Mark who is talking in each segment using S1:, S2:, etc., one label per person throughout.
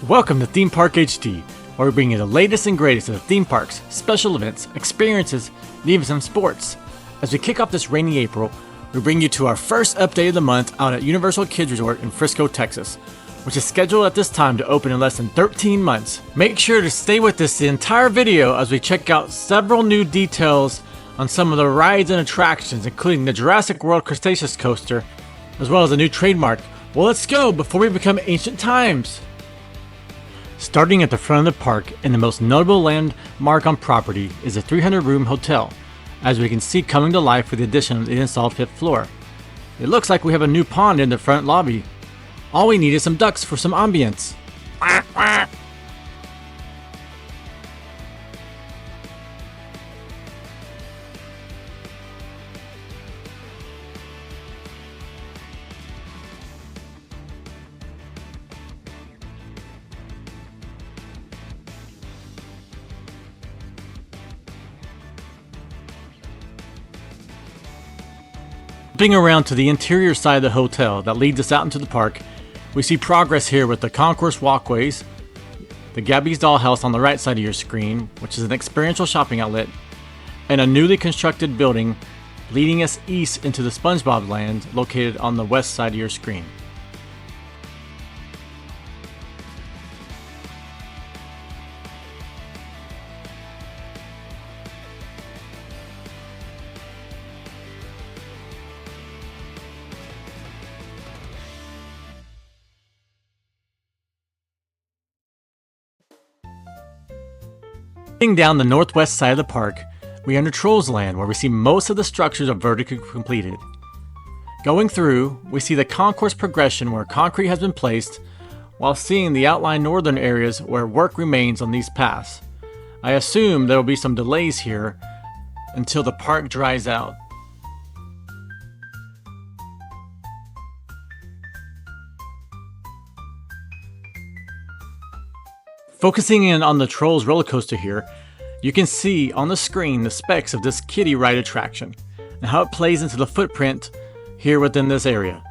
S1: Welcome to Theme Park HD, where we bring you the latest and greatest of the theme parks, special events, experiences, and even some sports. As we kick off this rainy April, we bring you to our first update of the month out at Universal Kids Resort in Frisco, Texas, which is scheduled at this time to open in less than 13 months. Make sure to stay with us the entire video as we check out several new details on some of the rides and attractions, including the Jurassic World Cretaceous Coaster, as well as a new trademark. Well, let's go before we become ancient times! Starting at the front of the park, and the most notable landmark on property is a 300-room hotel, as we can see coming to life with the addition of the installed 5th floor. It looks like we have a new pond in the front lobby. All we need is some ducks for some ambience. Flipping around to the interior side of the hotel that leads us out into the park, we see progress here with the concourse walkways, the Gabby's Dollhouse on the right side of your screen, which is an experiential shopping outlet, and a newly constructed building leading us east into the SpongeBob Land located on the west side of your screen. Heading down the northwest side of the park, we enter Trolls Land, where we see most of the structures are vertically completed. Going through, we see the concourse progression where concrete has been placed, while seeing the outlying northern areas where work remains on these paths. I assume there will be some delays here until the park dries out. Focusing in on the Trolls roller coaster here, you can see on the screen the specs of this kiddie ride attraction and how it plays into the footprint here within this area.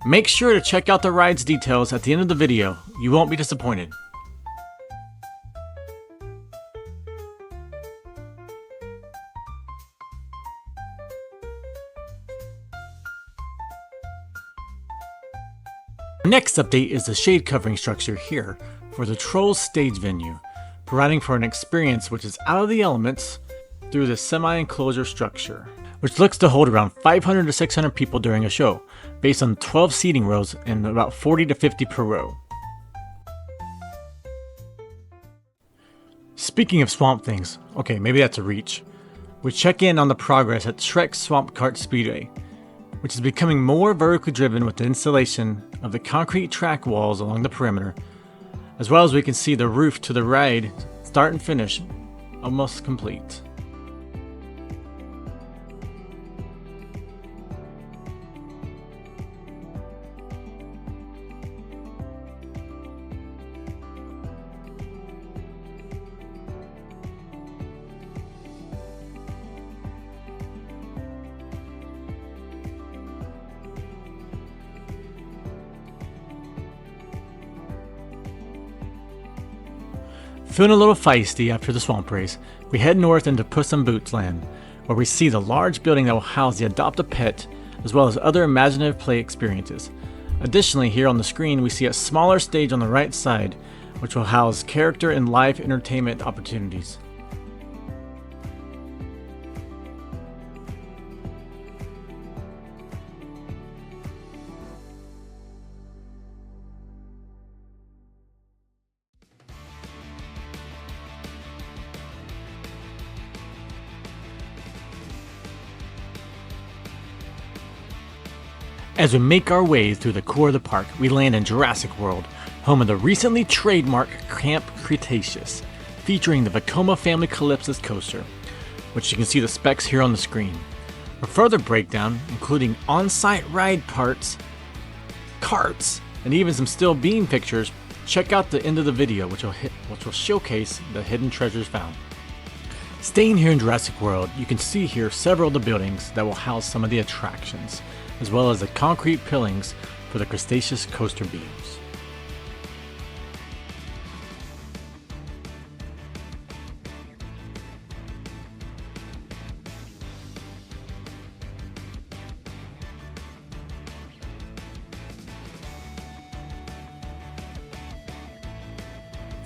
S1: Make sure to check out the ride's details at the end of the video. You won't be disappointed. Our next update is the shade covering structure here for the Trolls stage venue, providing for an experience which is out of the elements through the semi-enclosure structure, which looks to hold around 500 to 600 people during a show, based on 12 seating rows and about 40 to 50 per row. Speaking of swamp things, okay, maybe that's a reach. We check in on the progress at Shrek Swamp Kart Speedway, which is becoming more vertically driven with the installation of the concrete track walls along the perimeter, as well as we can see the roof to the ride, start and finish, almost complete. Feeling a little feisty after the swamp race, we head north into Puss in Boots Land, where we see the large building that will house the Adopt a Pet, as well as other imaginative play experiences. Additionally, here on the screen we see a smaller stage on the right side, which will house character and live entertainment opportunities. As we make our way through the core of the park, we land in Jurassic World, home of the recently trademarked Camp Cretaceous, featuring the Vekoma Family Calypsis coaster, which you can see the specs here on the screen. For further breakdown, including on-site ride parts, carts, and even some still beam pictures, check out the end of the video, which will showcase the hidden treasures found. Staying here in Jurassic World, you can see here several of the buildings that will house some of the attractions, as well as the concrete pillings for the Cretaceous coaster beams.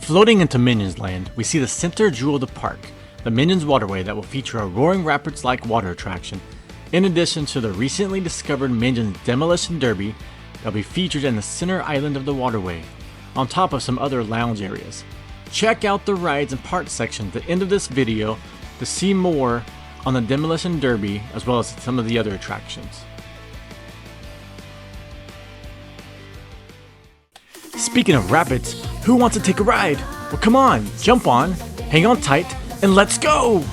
S1: Floating into Minions Land, we see the center jewel of the park, the Minions Waterway that will feature a roaring rapids-like water attraction, in addition to the recently discovered Minions Demolition Derby that will be featured in the center island of the waterway, on top of some other lounge areas. Check out the rides and park section at the end of this video to see more on the Demolition Derby as well as some of the other attractions. Speaking of rapids, who wants to take a ride? Well, come on, jump on, hang on tight, and let's go!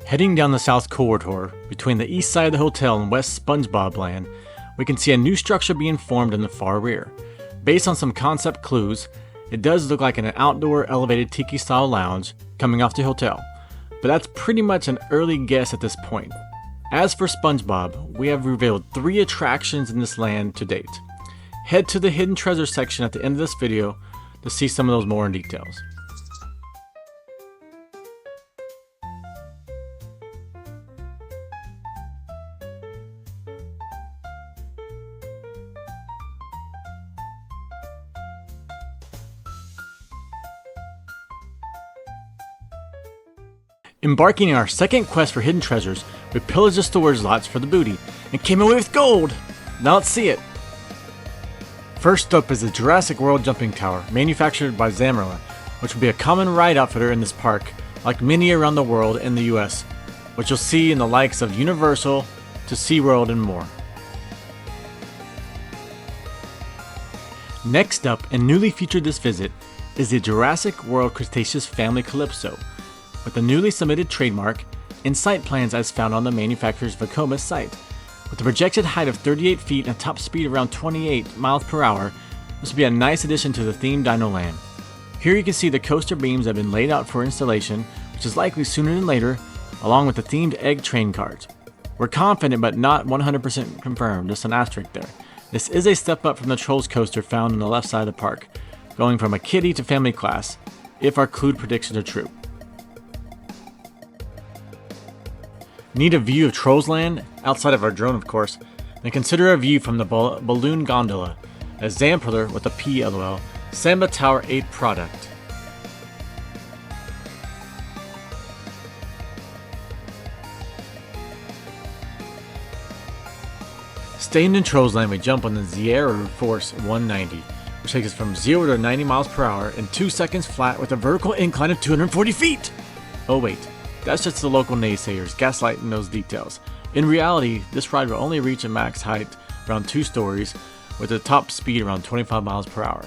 S1: Heading down the south corridor, between the east side of the hotel and west SpongeBob Land, we can see a new structure being formed in the far rear. Based on some concept clues, it does look like an outdoor elevated tiki-style lounge coming off the hotel, but that's pretty much an early guess at this point. As for SpongeBob, we have revealed 3 attractions in this land to date. Head to the hidden treasure section at the end of this video to see some of those more in details. Embarking on our second quest for hidden treasures, we pillaged the storage lots for the booty and came away with gold! Now let's see it! First up is the Jurassic World Jumping Tower, manufactured by Zammerla, which will be a common ride outfitter in this park, like many around the world and the US, which you'll see in the likes of Universal to SeaWorld and more. Next up, and newly featured this visit, is the Jurassic World Cretaceous Family Calypso, with the newly submitted trademark and site plans as found on the manufacturer's Vekoma site. With a projected height of 38 feet and a top speed around 28 miles per hour, this will be a nice addition to the themed Dino Land. Here you can see the coaster beams that have been laid out for installation, which is likely sooner than later, along with the themed egg train cart. We're confident but not 100% confirmed, just an asterisk there. This is a step up from the Trolls coaster found on the left side of the park, going from a kiddie to family class, if our clued predictions are true. Need a view of Trolls Land, outside of our drone of course, then consider a view from the balloon gondola, a Zamperler with a P LOL, Samba Tower 8 product. Staying in Trolls Land, we jump on the Sierra Force 190, which takes us from 0 to 90 miles per hour in 2 seconds flat with a vertical incline of 240 feet! Oh wait. That's just the local naysayers gaslighting those details. In reality, this ride will only reach a max height around 2 stories with a top speed around 25 miles per hour.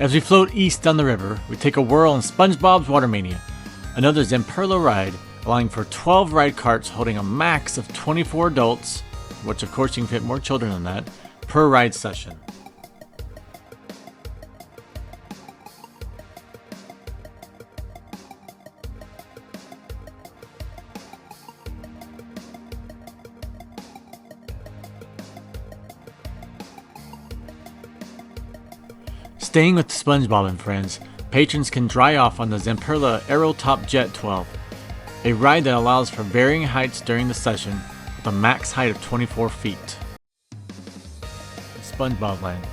S1: As we float east down the river, we take a whirl in SpongeBob's Water Mania, another Zamperla ride allowing for 12 ride carts holding a max of 24 adults, which of course you can fit more children than that, per ride session. Staying with SpongeBob and Friends, patrons can dry off on the Zamperla Aero Top Jet 12, a ride that allows for varying heights during the session with a max height of 24 feet. SpongeBob Land.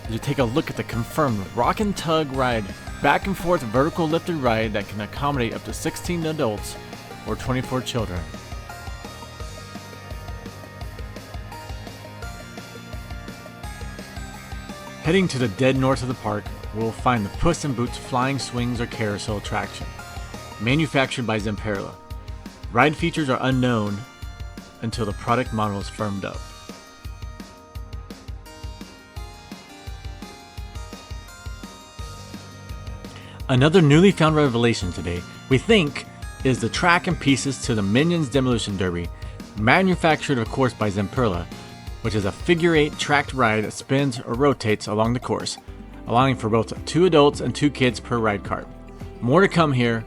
S1: as we take a look at the confirmed Rock and Tug ride, back and forth vertical lifted ride that can accommodate up to 16 adults or 24 children. Heading to the dead north of the park, we'll find the Puss in Boots Flying Swings or Carousel attraction, manufactured by Zamperla. Ride features are unknown until the product model is firmed up. Another newly found revelation today, we think, is the track and pieces to the Minions Demolition Derby, manufactured of course by Zamperla, which is a figure-8 tracked ride that spins or rotates along the course, allowing for both 2 adults and 2 kids per ride cart. More to come here,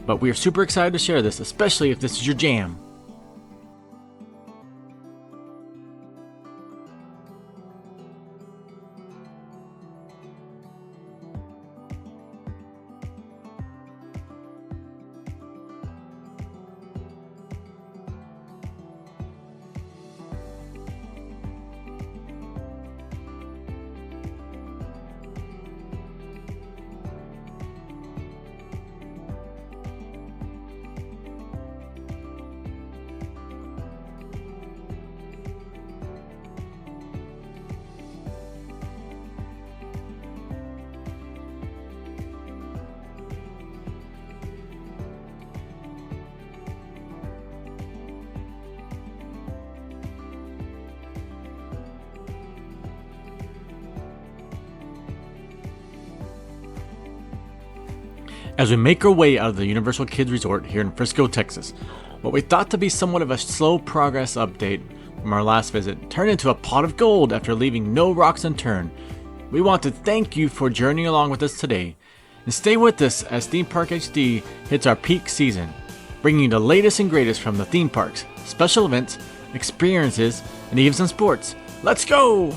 S1: but we are super excited to share this, especially if this is your jam. As we make our way out of the Universal Kids Resort here in Frisco, Texas, what we thought to be somewhat of a slow progress update from our last visit turned into a pot of gold after leaving no rocks unturned. We want to thank you for journeying along with us today, and stay with us as Theme Park HD hits our peak season, bringing you the latest and greatest from the theme parks, special events, experiences, and even some sports. Let's go!